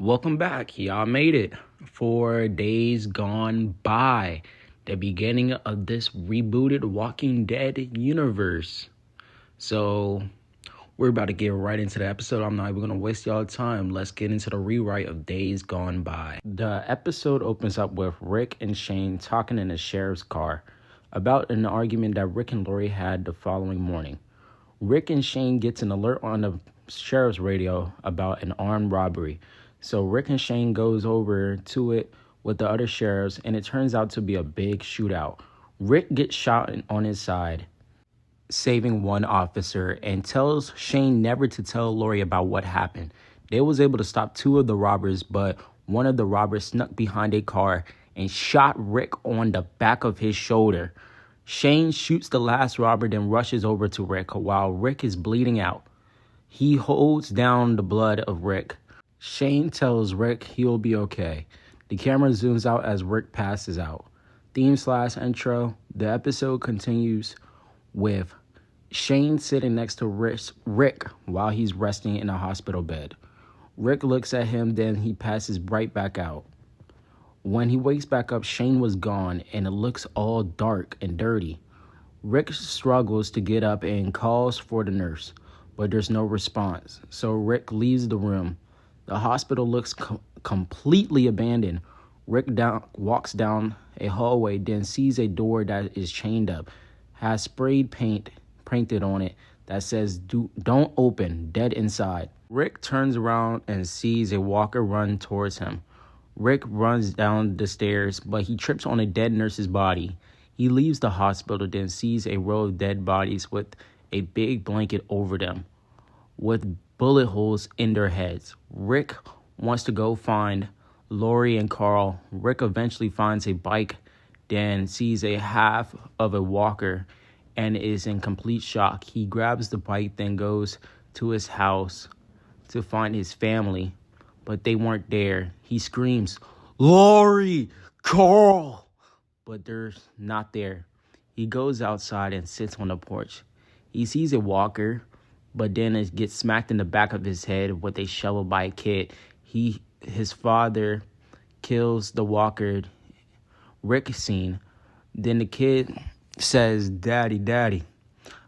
Welcome back. Y'all made it. 4 days gone by. The beginning of this rebooted Walking Dead universe. So, we're about to get right into the episode. I'm not even going to waste y'all time. Let's get into the rewrite of Days Gone By. The episode opens up with Rick and Shane talking in the sheriff's car about an argument that Rick and Lori had the following morning. Rick and Shane gets an alert on the sheriff's radio about an armed robbery. So Rick and Shane goes over to it with the other sheriffs, and it turns out to be a big shootout. Rick gets shot on his side, saving one officer, and tells Shane never to tell Lori about what happened. They was able to stop two of the robbers, but one of the robbers snuck behind a car and shot Rick on the back of his shoulder. Shane shoots the last robber, then rushes over to Rick while Rick is bleeding out. He holds down the blood of Rick. Shane tells Rick he'll be okay. The camera zooms out as Rick passes out. Theme/intro. The episode continues with Shane sitting next to Rick while he's resting in a hospital bed. Rick looks at him, then he passes right back out. When he wakes back up, Shane was gone, and it looks all dark and dirty. Rick struggles to get up and calls for the nurse, but there's no response, so Rick leaves the room. The hospital looks completely abandoned. Rick walks down a hallway, then sees a door that is chained up, has sprayed paint painted on it that says, "Don't open, dead inside." Rick turns around and sees a walker run towards him. Rick runs down the stairs, but he trips on a dead nurse's body. He leaves the hospital, then sees a row of dead bodies with a big blanket over them, with bullet holes in their heads. Rick wants to go find Lori and Carl. Rick eventually finds a bike, then sees a half of a walker and is in complete shock. He grabs the bike, then goes to his house to find his family, but they weren't there. He screams, "Lori! Carl!" But they're not there. He goes outside and sits on the porch. He sees a walker, but then it gets smacked in the back of his head with a shovel by a kid. His father kills the walker. Rick scene. Then the kid says, "Daddy, Daddy,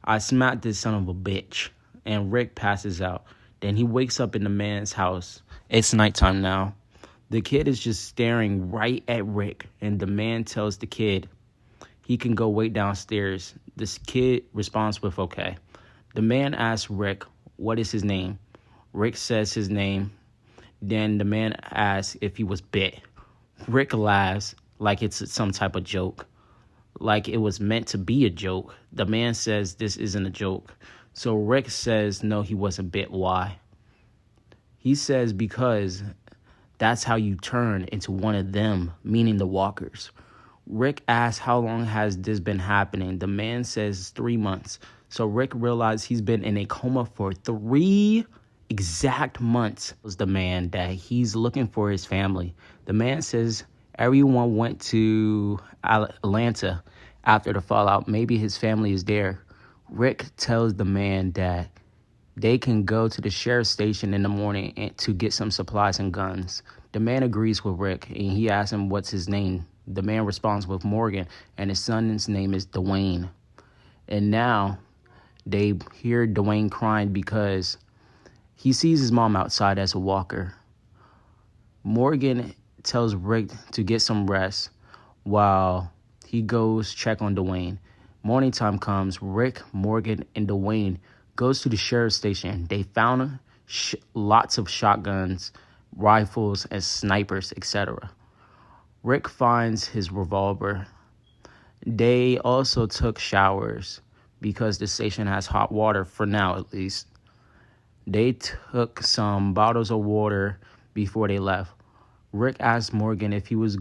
I smacked this son of a bitch." And Rick passes out. Then he wakes up in the man's house. It's nighttime now. The kid is just staring right at Rick, and the man tells the kid he can go wait downstairs. This kid responds with okay. The man asks Rick, what is his name? Rick says his name. Then the man asks if he was bit. Rick laughs like it's some type of joke, like it was meant to be a joke. The man says this isn't a joke. So Rick says no, he wasn't bit. Why? He says because that's how you turn into one of them, meaning the walkers. Rick asks how long has this been happening? The man says 3 months. So Rick realized he's been in a coma for 3 exact months. Was the man that he's looking for his family. The man says everyone went to Atlanta after the fallout. Maybe his family is there. Rick tells the man that they can go to the sheriff's station in the morning to get some supplies and guns. The man agrees with Rick, and he asks him what's his name. The man responds with Morgan, and his son's name is Dwayne. And now they hear Dwayne crying because he sees his mom outside as a walker. Morgan tells Rick to get some rest while he goes check on Dwayne. Morning time comes. Rick, Morgan, and Dwayne goes to the sheriff's station. They found lots of shotguns, rifles, and snipers, etc. Rick finds his revolver. They also took showers because the station has hot water, for now at least. They took some bottles of water before they left. Rick asked Morgan if he was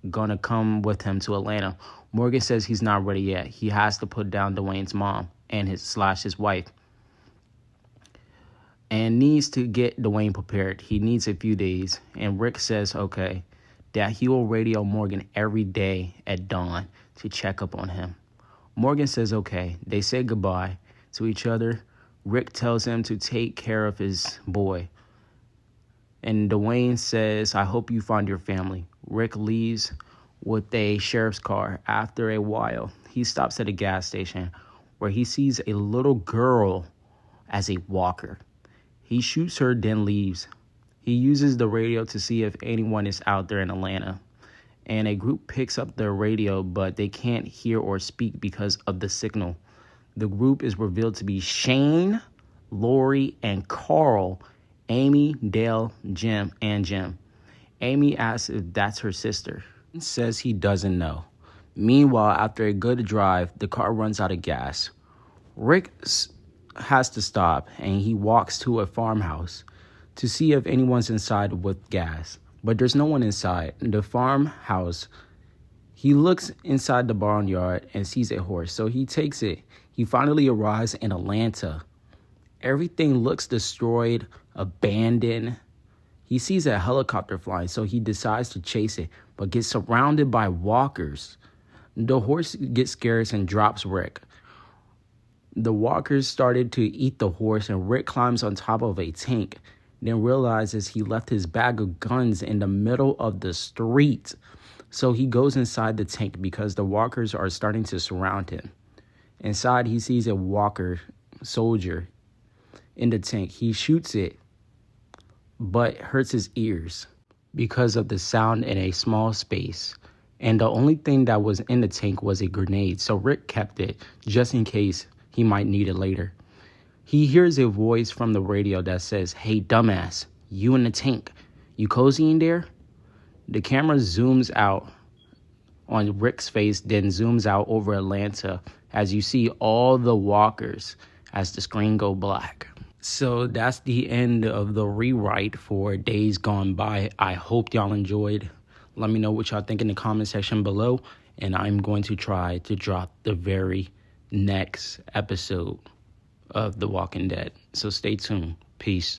going to come with him to Atlanta. Morgan says he's not ready yet. He has to put down Dwayne's mom and his wife, and needs to get Dwayne prepared. He needs a few days. And Rick says, okay, that he will radio Morgan every day at dawn to check up on him. Morgan says, okay. They say goodbye to each other. Rick tells him to take care of his boy. And Dwayne says, I hope you find your family. Rick leaves with a sheriff's car. After a while, he stops at a gas station where he sees a little girl as a walker. He shoots her, then leaves. He uses the radio to see if anyone is out there in Atlanta. And a group picks up the radio, but they can't hear or speak because of the signal. The group is revealed to be Shane, Lori, and Carl, Amy, Dale, Jim. Amy asks if that's her sister. He says he doesn't know. Meanwhile, after a good drive, the car runs out of gas. Rick has to stop, and he walks to a farmhouse to see if anyone's inside with gas. But there's no one inside. In the farmhouse, he looks inside the barnyard and sees a horse, so he takes it. He finally arrives in Atlanta. Everything looks destroyed, abandoned. He sees a helicopter flying, so he decides to chase it, but gets surrounded by walkers. The horse gets scared and drops Rick. The walkers started to eat the horse, and Rick climbs on top of a tank, then realizes he left his bag of guns in the middle of the street. So he goes inside the tank because the walkers are starting to surround him. Inside, he sees a walker soldier in the tank. He shoots it, but hurts his ears because of the sound in a small space. And the only thing that was in the tank was a grenade, so Rick kept it just in case he might need it later. He hears a voice from the radio that says, "Hey, dumbass, you in the tank. You cozy in there?" The camera zooms out on Rick's face, then zooms out over Atlanta as you see all the walkers as the screen go black. So that's the end of the rewrite for Days Gone By. I hope y'all enjoyed. Let me know what y'all think in the comment section below, and I'm going to try to drop the very next episode of The Walking Dead. So stay tuned. Peace.